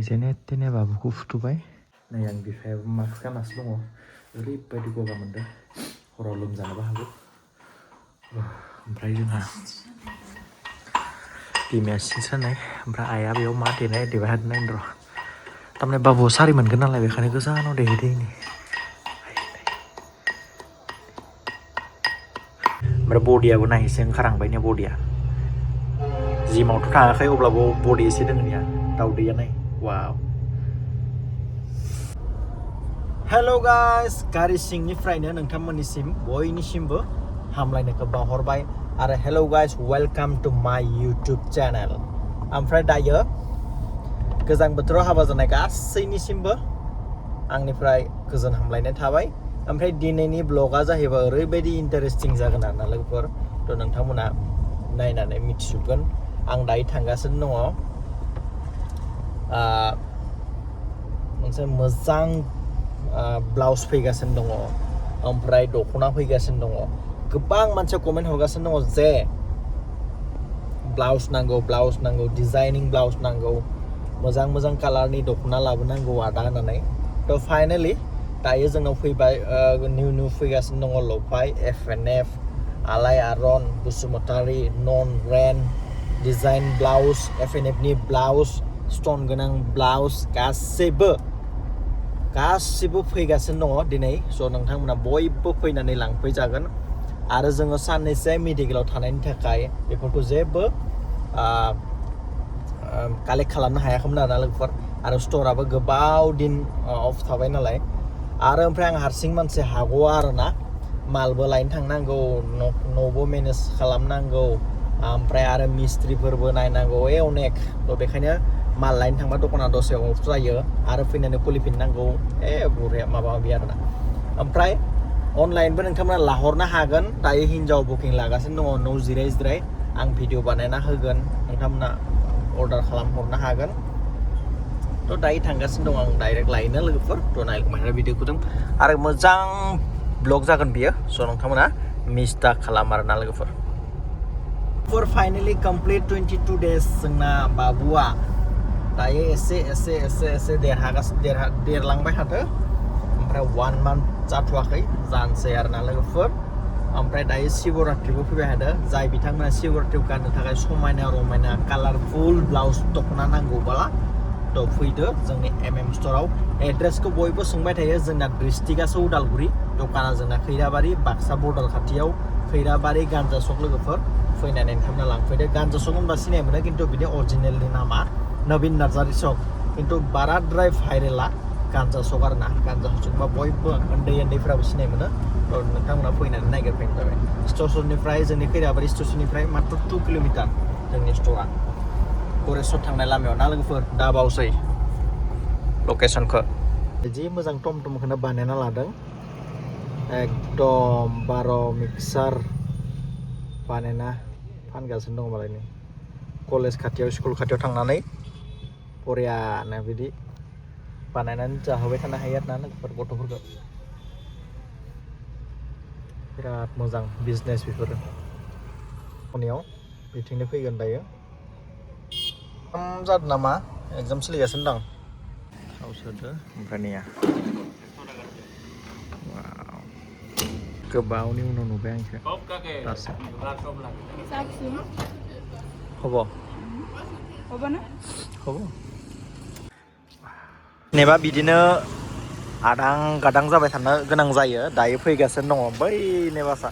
जेने तेने बाबुखौ फुथुबाय नै आं बिफायाबो मास्क गाननासो दङ ओरैबायदि गगा मोनदों हराव लोमजानोबो हागौ ओमफ्राय जोंहा बिमाया सिं सानाय ओमफ्राय आइया बेयाव मा देनाय देबाय थादों नायनो र' थारमाने बाबुआ सारि मोनगोन नालाय बेखायनो गोजानाव देहैदों ओमफ्राय बडियाबो नायहैसै ओंखारहांबायनो बडिया जिमावथ' थाङाखै अब्लाबो बडि एसे दोङोनिया दाउदैया नाय वाव हेल' गाइस गारि सिंनिफ्रायनो नोंथांमोननिसिम बयनिसिमबो हामलायनायखौ बावहरबाय आरो हेल' गाइस वेलकाम टु माय इउटुब चेनेल ओमफ्राय दायो गोजां बोथोराव हाबा जानाय गासैनिसिमबो आंनिफ्राय गोजोन हामलायनाय थाबाय ओमफ्राय दिनैनि ब्लगा जाहैबाय ओरैबायदि इन्टारेस्टिं जागोन आरोना लोगोफोर थ' नोंथांमोना नायनानै मिथिजोबगोन आं दायो थांगासिनो दङ मोनसे मोजां ब्लाउस फैगासिनो दङ ओमफ्राय दख'ना फैगासिनो दङ गोबां मानसिया कमेन्ट हरगासिनो दङ जे ब्लाउस नांगौ डिजाइनिं ब्लाउस नांगौ मोजां मोजां कालारनि दख'ना लाबोनांगौ आदा होननानै थ' फाइनेलि दायो जोंनाव फैबाय निउ फैगासिनो दङ लफाय FNF आलाय आरन बसुमतारी नन रेन डिजाइन ब्लाउस FNF नि ब्लाउस स्टन गोनां ब्लाउस गासैबो फैगासिनो दङ दिनै स' नोंथांमोना बयबो फैनानै लांफैजागोन आरो जोङो साननैसो मेडिकेलाव थानायनि थाखाय बेफोरखौ जेबो कालेक्ट खालामनो हायाखैमोन आरोना लोगोफोर आरो स्ट'राबो गोबाव दिन अफ थाबाय नालाय आरो ओमफ्राय आं हारसिं मानसि हागौ आरोना मालबो लायनो थांनांगौ न'बो मेनेज खालामनांगौ ओमफ्राय आरो मिस्ट्रिफोरबो नायनांगौ अनेक थ' बेखायनो माल लायनो थांबा दखाना दसे अफ जायो आरो फैनानै खुलिफिननांगौ बरिया माबा माबि आरोना ओमफ्राय अनलाइनबो नोंथांमोना लाहरनो हागोन दायो हिन्जाव बुकिं लागासिनो दङ न' जिराय आं भिडिअ बानायना होगोन नोंथांमोना अर्डार खालामहरनो हागोन थ' दायो थांगासिनो दं आं डाइरेक्ट लायनो लोगोफोर थ' नायगोन भिडिअखौ जों आरो मोजां ब्लग जागोन बियो स' नोंथांमोना मिस दा खालाम आरोना लोगोफोर फाइनेलि कमप्लिट 22 डेज जोंना बाबुआ दायो एसे देरलांबाय थादो ओमफ्राय 1 मान्थ जाथ'वाखै जानोसै आरोना लोगोफोर ओमफ्राय दायो शिवरात्रिबो फैबाय थादो जाय बिथांमोना शिवरात्रिखौ गाननो थाखाय समायना रमायना कालारफुल ब्लाउस दख'ना नांगौब्ला थ' फैदो जोंनि MM स्ट'राव एड्रेसखौ बयबो सोंबाय थायो जोंना डिस्ट्रिक्टआसो उदालगुरि दखाना जोंना खैराबारि बाक्सा बर्डार खाथियाव खैराबारि गान्जा सक लोगोफोर फैनानै नोंथांमोना लांफैदो गान्जा सक होनबा सिनाय मोनो खिन्थु बिनि अरिजिनेलनि नामा नवीन नार्जारि सक खिन्थु बाराद्राय भाइरेला गान्जा सक आरोना गान्जा सकबा बयबो उन्दैफ्राबो सिनाय मोनो थ' नोंथांमोना फैनानै नायगिरफैनो जाबाय स्टेसननिफ्राय जोंनि खैराबारि स्टेसननिफ्राय मात्र 2 किल'मिटार जोंनि स्ट'रा गरेस्वर थांनाय लामायाव ना लोगोफोर दा बावसै लकेसनखौ जि मोजां टमटमखौनो बानायना लादों एकदम 12 मिक्सार बानायना फानगासिनो दङ मालायनि कलेज खाथियाव स्कुल खाथियाव थांनानै बरियानो बिदि बानायनानै जाहोबाय थानो हायो आरोना लोगोफोर गथ'फोरखौ बिराद मोजां बिजनेस बेफोरो खनायाव बिथिंनो फैगोन दायो जादों नामा एग्जाम सोलिगासिनो दं थाव सोदो ओमफ्राय नैया गोबावनि उनाव नुबाय आंखौ दासो जेनेबा बिदिनो आदां गादां जाबाय थानो गोनां जायो दायो फैगासिनो दङ बै नेबासा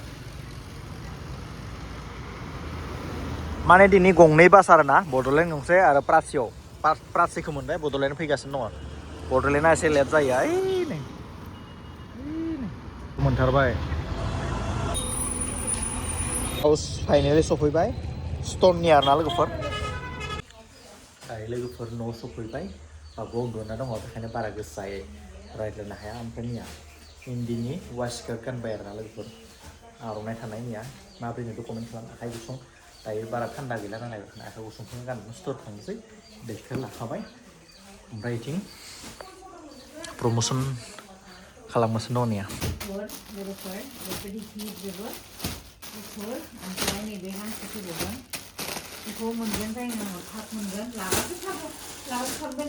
माने दिनै गंनै बास आरोना बड'लेण्ड गंसे आरो प्रासिखौ मोनबाय बड'लेण्ड फैगासिनो दङ बड'लेण्डआ एसे लेट जायो नै मोनथारबाय फाइनेलि सफैबाय स्टननि आरोना लोगोफोर दायो लोगोफोर न'आव सफैबाय बाबुआ उन्दुना दङ बेखायनो बारा गोसायै रायज्लायनो हाया ओमफ्राय निया इन्दिनि वासकट गानबाय आरोना लोगोफोर आर'नाइ थानायनिया माब्रैनो डकुमेन्ट खालाम आखाइ गुसुं दायो बारा थान्दा गैला नालाय आखाइ गुसुंखौनो गाननो स्ट'र थांनोसै दैखौ लाखाबाय ओमफ्राय बिथिं प्रमसन खालामगासिनो दं निया ओमफ्राय नैबे हांसो फैबावगोन बेखौ मोनगोन जायनि नामाव थाब मोनगोन लाबासो थाब लाबासो थाबगोन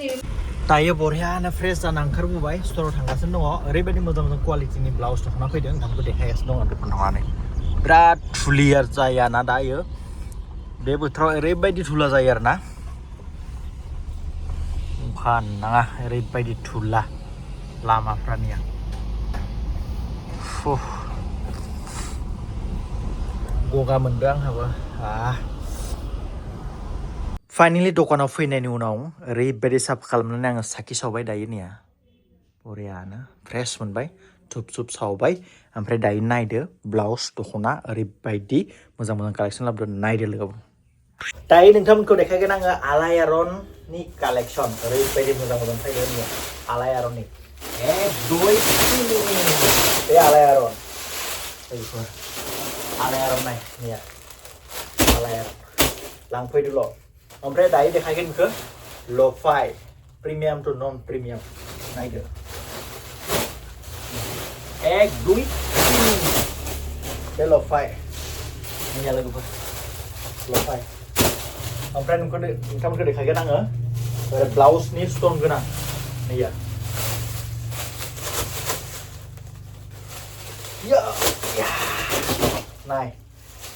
दायो बरियानो फ्रेस जाना ओंखारबोबाय स्टराव थांगासिनो दङ ओरैबायदि मोजां मोजां क्वालिटिनि ब्लाउस दख'ना फैदों नोंथांखौ देखायगासिनो दङ दखान थांनानै बिराद थुलियार जायाना दायो बे बोथोराव ओरैबायदि थुला जायो आरोना अखा नाङा ओरैबायदि थुला लामाफ्रानिया गगा मोनदों आंहाबो फाइनालि दखानाव फैनायनि उनाव ओरैबायदि साफा खालामनानै आङो साखि सावबाय दायो निया बरियानो फ्रेस मोनबाय धुप धुप सावबाय ओमफ्राय दायो नायदो ब्लाउस दख'ना ओरैबायदि मोजां मोजां कालेक्सन लाबोदों नायदो लोगो दायो नोंथांमोनखौ देखायगोन आङो आलायारननि कालेक्सन ओरैबायदि मोजां मोजां फैदों निया आलायारननि बे आलायारन बैफोर आलायारन नाय निया आलायारन लांफैदोल' ओमफ्राय दायो देखायगोन बेखौ ल'फाइ प्रिमियाम टु नन प्रिमियाम नायदो एक दुइ बे ल'फाइ निया लोगोफोर ल'फाइ ओमफ्राय नोंथांमोनखौ देखायगोन आङो ब्लाउसनि स्टन गोनां नैया नाय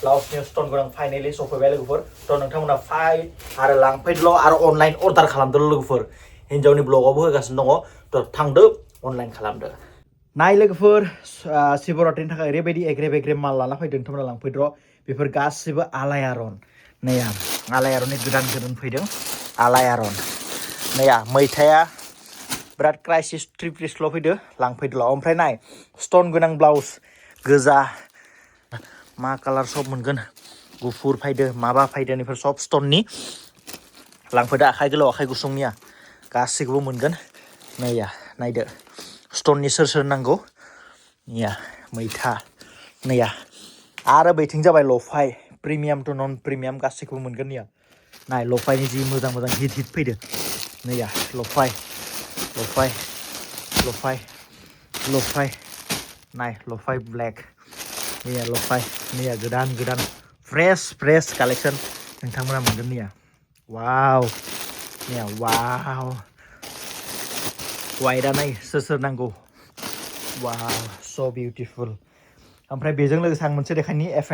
ब्लाउसनि स्टन गोनां फाइनालि सफैबाय लोगोफोर थ' नोंथांमोना फाइ आरो लांफैदोल' आरो अनलाइन अर्डार खालामदोल' लोगोफोर हिन्जावनि ब्लगावबो होगासिनो दङ थ' थांदो अनलाइन खालामदो नाय लोगोफोर शिवरात्रिनि थाखाय ओरैबायदि एग्रेब एग्रेब माल लाना फैदों नोंथांमोना लांफैदोल' बेफोर गासिबो आलायारन नैया आलायारननि गोदान गोदान फैदों आलायारन नैया मैथाया बिराद क्राइसिस 3 पिसल' फैदो लांफैदोल' ओमफ्राय नाय स्टन गोनां ब्लाउस गोजा मा कालार सब मोनगोन गुफुर फायदो माबा फायदो बेफोर सब स्टननि लांफैदो आखाइ गोलाव आखाइ गुसुंनिया गासैखौबो मोनगोन नैया नायदो स्टननि सोर सोर नांगौ नैया मैथा नैया आरो बैथिं जाबाय ल'फाइ प्रिमियाम टु नन प्रिमियाम गासैखौबो मोनगोन नैया नाय ल'फाइनि जि मोजां मोजां हिट हिट फैदो नैया ल'फाइ ल'फाइ ल'फाइ ल'फाइ नाय ल'फाइ ब्लेक नैया ल'फाइ नैया गोदान गोदान फ्रेस फ्रेस कालेक्सन नोंथांमोना मोनगोन नैया वाव नैया वाव वाइटआ नाय सोर सोर नांगौ वाव स' बिउटिफुल ओमफ्राय बेजों लोगोसे आं मोनसे देखायनि एफ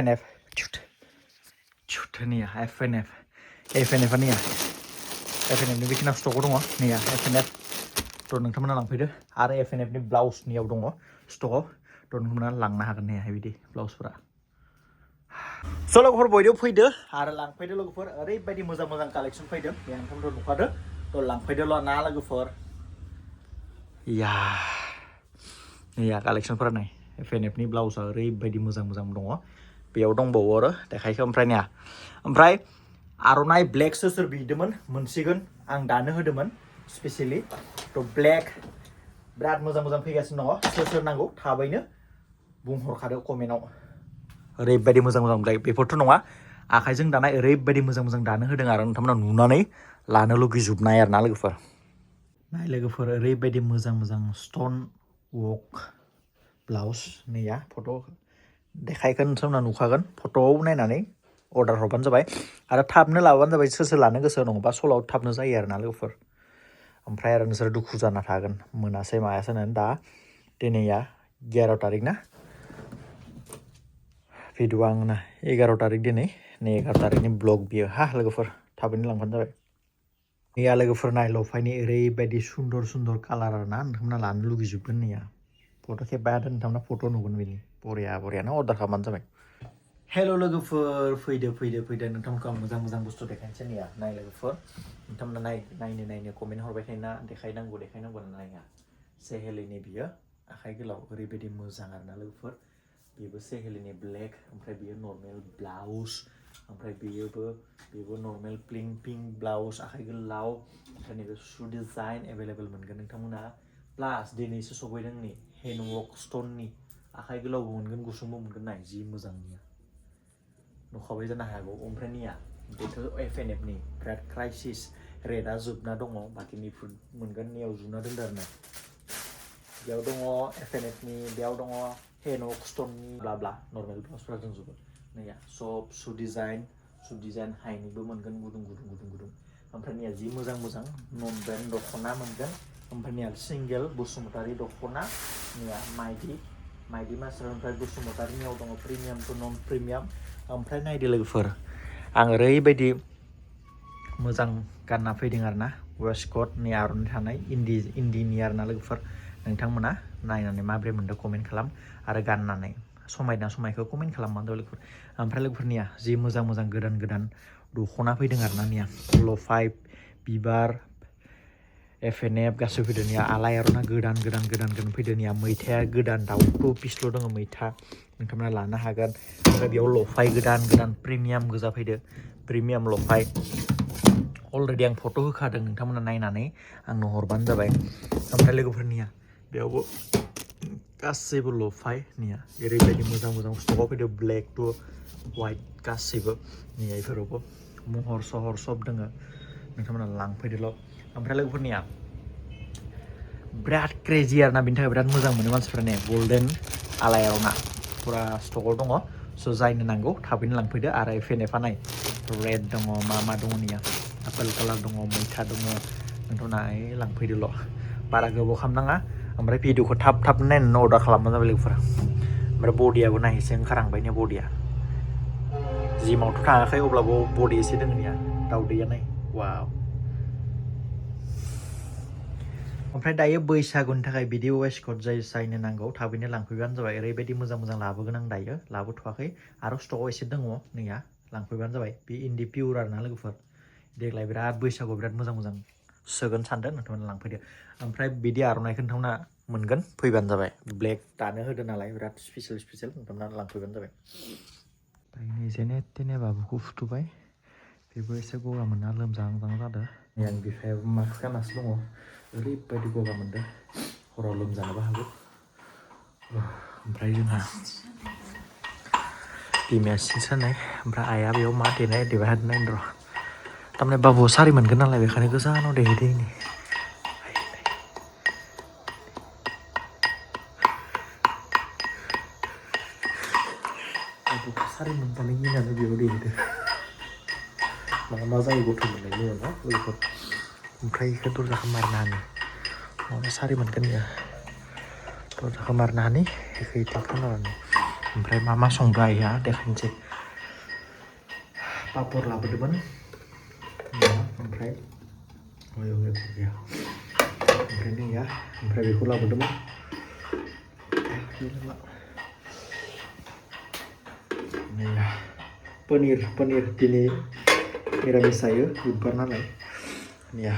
नैया एफ एन एफआ नैया एफ एन एफनि बेखिना स्टकआव दङ नैया एफ एन एफ थ' नोंथांमोना लांफैदो आरो एफ एन एफनि ब्लाउसनियाव दङ स्टकआव थ' नोंथांमोना लांनो हागोन नैया बिदि ब्लाउसफोरा स' लोगोफोर बयबो फैदो आरो लांफैदो लोगोफोर ओरैबायदि मोजां मोजां कालेक्सन फैदों बे नोंथांमोनथ' नुखादो थ' लांफैदोल' ना लोगोफोर नैया कालेक्सनफोरा नाय एफ एन एफनि ब्लाउसआ ओरैबायदि मोजां मोजां दङ बेयाव दंबावो आरो देखायखो ओमफ्राय आर'नाइ ब्लेक सोर बिदोंमोन मोनसिगोन आं दानो होदोंमोन स्पेसियेलि थ' ब्लेक बिराद मोजां मोजां फैगासिनो दङ सोर नांगौ थाबैनो बुंहरखादो कमेन्टआव ओरैबायदि मोजां मोजां ब्लेक बेफोरथ' नङा आखाइजों दानाय ओरैबायदि मोजां मोजां दानो होदों आरो नोंथांमोना नुनानै लानो लुगैजोबनाय आरो ना लोगोफोर नाय लोगोफोर ओरैबायदि मोजां मोजां स्टन वर्क ब्लाउस नैया फट' देखायगोन नोंथांमोना नुखागोन फट'आव नायनानै अर्डार हरबानो जाबाय आरो थाबनो लाबानो जाबाय सोर लानो गोसो दङबा सलाव थाबनो जायो आरो ना लोगोफोर ओमफ्राय आरो नोंसोर दुखु जाना थागोन मोनासै मायासै होननानै दा दिनैया 11 तारिख ना भिडिअ आंना 11 तारिख दिनै नै 11 तारिखनि ब्लग बियो लोगोफोर थाबैनो लांबानो जाबाय नैया लोगोफोर नाय ल'फाइनि ओरैबायदि सुन्दर सुन्दर कालार आरो ना नोंथांमोना लानो लुगैजोबगोन नैया फट' खेबबाय हादों नोंथांमोना फट' नुगोन बिनि बरियानो अर्डार खालामबानो जाबाय हेल' लोगोफोर फैदो नोंथांमोनखौ आं मोजां मोजां बुस्थु देखायनोसै नैया नाय लोगोफोर नोंथांमोना नायनो कमेन्ट हरबाय थायोना देखायनांगौ नाया सेहेलिनि बियो आखाइ गोलाव ओरैबायदि मोजां आरो ना लोगोफोर बेबो सेहेलिनि ब्लेक ओमफ्राय बियो नर्मेल ब्लाउस ओमफ्राय बेबो नर्मेल पिंक ब्लाउस आखाइ गोलाव ओमफ्राय नैबे शु डिजाइन एभेलेबल मोनगोन नोंथांमोना प्लास दिनैसो सफैदों नै हेन्डवर्क स्टननि आखाइ गोलावबो मोनगोन गुसुंबो मोनगोन नाय जि मोजांनिया नुखाबाय जानो हागौ ओमफ्राय निया बेथ' एफ एन एफनि बिराद क्राइसिस रेटआ जोबना दङ बाखिनि मोनगोन नियाव जुना दोनदो आरो ना बेयाव दङ एफ एन एफनि बेयाव दङ हेन्डवर्क स्टननि ब्ला नर्मेल ब्लाउसफोरा दंजोबो नैया सब शु डिजाइन हाइनिबो मोनगोन गुदुं ओमफ्रायनिया जि मोजां मोजां नन ब्रेन्ड दख'ना मोनगोन ओमफ्रायनिया सिंगेल बसुमतारी दख'ना निया माइदि मास्टार ओमफ्राय बसुमतारिनियाव दङ प्रिमियाम टु नन प्रिमियाम ओमफ्राय नायदो लोगोफोर आं ओरैबायदि मोजां गानना फैदों आरोना वेस्टकटनि आर'नाइ थानाय इन्दिनि आरोना लोगोफोर नोंथांमोना नायनानै माब्रै मोनदों कमेन्ट खालाम आरो गाननानै समायखौ कमेन्ट खालामबानो लोगोफोर ओमफ्राय लोगोफोरनिया जि मोजां गोदान दख'ना फैदों आरोना निया लफाय बिबार FNF गासैबो फैदोंनिया आलायारना गोदान फैदोंनिया मैथाया गोदान दाउखौ पिसल' दङ मैथा नोंथांमोना लानो हागोन ओमफ्राय बेयाव लफाय गोदान प्रिमियाम गोजा फैदो प्रिमियाम लफाय अलरेडि आं फट' होखादों नोंथांमोना नायनानै आंनो हरबानो जाबाय ओमफ्राय लोगोफोरनिया बेयावबो गासैबो लफायनिया ओरैबायदि मोजां स्टकआव फैदो ब्लेक टु वाइट गासैबो निया बेफोरावबो महर सहर सब दङ नोंथांमोना लांफैदोल' ओमफ्राय लोगोफोरनिया बिराद क्रेजि आरोना बिनि थाखाय बिराद मोजां मोनो मानसिफ्रा ने गल्डेन आलायारना फुरा स्टकआव दङ स' जायनो नांगौ थाबैनो लांफैदो आरो FNF नाय रेड दङ मा दङ निया आपेल कालार दङ मैथा दङ नोंथांमोना लांफैदोल' बारा गोबाव खालामनाङा ओमफ्राय भिडिअखौ थाब नायनानै अर्डार खालामबानो जाबाय लोगोफोरा ओमफ्राय बडियाबो नायनोसै ओंखारहांबायनिया बडिया जिमावथ' थाङाखै अब्लाबो बडि एसे दङ निया दाउदैया नाय वाव ओमफ्राय दायो बैसागुनि थाखाय बिदि वेस्टकट जायनो नांगौ थाबैनो लांफैबानो जाबाय ओरैबायदि मोजां लाबोगोन आं दायो लाबोथ'वाखै आरो स्टकआव एसे दङ नैया लांफैबानो जाबाय बे इन्दि पियर आरोना लोगोफोर देग्लाय बिराद बैसागुआव बिराद मोजां सोगोन सानदों नोंथांमोना लांफैदो ओमफ्राय बिदि आर'नाइखौ नोंथांमोना मोनगोन फैबानो जाबाय ब्लेक दानो होदो नालाय बिराद स्पेसियेल नोंथांमोना लांफैबानो जाबाय दायो जेने तेने बाबुखौ फुथुबाय बेबो एसे गगा मोनना लोमजाहां जादों आं बिफायाबो मास्क गाननासो दङ ओरैबायदि गगा मोनदों हराव लोमजानोबो हागौ ओमफ्राय जोंहा बिमाया सिं सानाय ओमफ्राय आइया बेयाव मा देबाय थादों नायनो र' थारमाने बाबुआ सारि मोनगोन नालाय बेखायनो गोजानाव देहैदो नै बाबुखौ सारि मोनजानो गिनानै बेयाव देहैदो मा जायो गथ' मोननायनि उनाव लोगोफोर ओमफ्राय बेखौ दरजाखौ मारना होनो माबा सारि मोनगोन इयो दरजाखौ मारना होनि बेखौ इथिं खोनानानै ओमफ्राय मा संदों आइया देखायनोसै पापर लाबोदोंमोन ओमफ्राय गैया ओमफ्राय नैया ओमफ्राय बेखौ लाबोदोंमोन नैया पनिर दिनै निरामिस जायो बुधबार नालाय नैया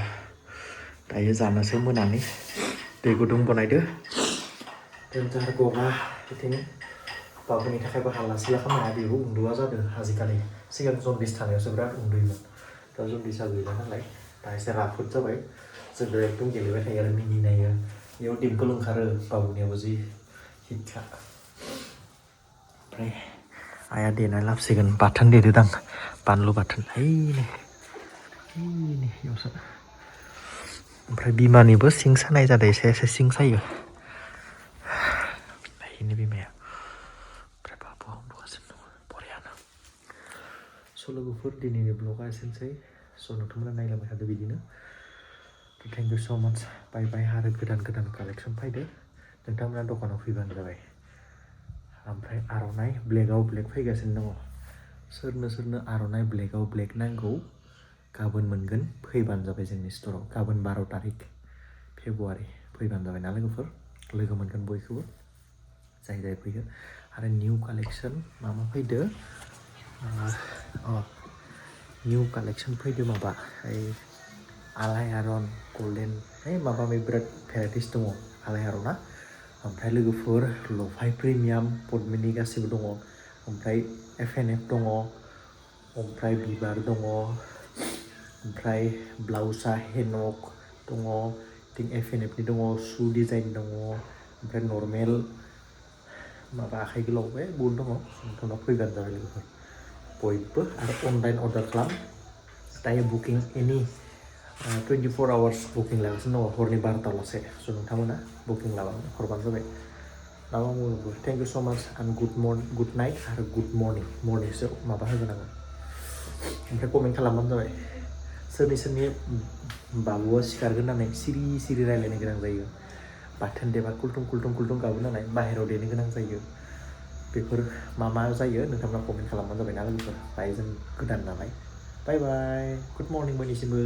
दायो जानोसै मोनानि दै गुदुं बनायदो दोनजार गगा बिदिनो बाबुनि थाखायबो हालासैला खालामनो हाया बेबो उन्दुआ जादों आजिखालि सिगां जन्दिस थानायावसो बिराद उन्दुयोमोन दा जन्दिसा गैला नालाय दा एसे राफोद जाबाय जोंबो एकदम गेलेबाय थायो आरो मिनिनायो बेयाव डिम्पोल ओंखारो बाबुनियावबो जि हिटखा ओमफ्राय आइया देनाय लाबोसिगोन बाथोन देदोदां बानलु बाथोन बेयावसो ओमफ्राय बिमानिबो सिं सानाय जादों एसे सिं सायो बेनो बिमाया ओमफ्राय बाबुआ उन्दुगासिनो दङ बरियानो स' लोगोफोर दिनैनि ब्लगा एसेनोसै स' नोंथांमोना नायलांबाय थादो बिदिनो थेंक इउ स' माच बाय आरो गोदान कालेक्सन फैदो नोंथांमोना दखानाव फैबानो जाबाय ओमफ्राय आर'नाइ ब्लेकआव ब्लेक फैगासिनो दङ सोरनो आर'नाइ ब्लेकआव ब्लेक नांगौ गाबोन मोनगोन फैबानो जाबाय जोंनि स्ट'राव गाबोन 12 तारिख फेब्रुवारि फैबानो जाबाय ना लोगोफोर लोगो मोनगोन बयखौबो जाय फैयो आरो निउ कालेक्सन मा फैदो निउ कालेक्सन फैदो माबा आलायारन गल्डेन माबा बिराद भेराइटिस दङ आलायारना ओमफ्राय लोगोफोर लफाय प्रिमियाम पद्मिनि गासिबो दङ ओमफ्राय FNF दङ ओमफ्राय बिबार दङ ओमफ्राय ब्लाउसआ हेनक दङ थिं FNFनि दङ सु डिजाइन दङ ओमफ्राय नर्मेल माबा आखाइ गोलाव बहुद दङ नोंथांनाव फैबानो जाबाय लोगोफोर बयबो आरो अनलाइन अर्डार खालाम दायो बुकिं एनि 24 आवार्स बुकिं लागासिनो दङ हरनि 12टाल'से स' नोंथांमोना बुकिं हरबानो जाबाय नामा बुङो थेंक इउ स' माच आरो गुड नाइट आरो गुड मर्निंसो माबा होगोन आङो ओमफ्राय कमेन्ट खालामबानो जाबाय सोरनि बाबुआ सिखारगोन होननानै सिरि रायलायनो गोनां जायो बाथोन देबा कुलटुं गाबो नालाय बाहेरायाव देनो गोनां जायो बेफोर मा जायो नोंथांमोना कमेन्ट खालामबानो जाबाय ना लोगोफोर दायो जों गोदान नालाय बाय बाय गुड मर्निं बयनिसिमबो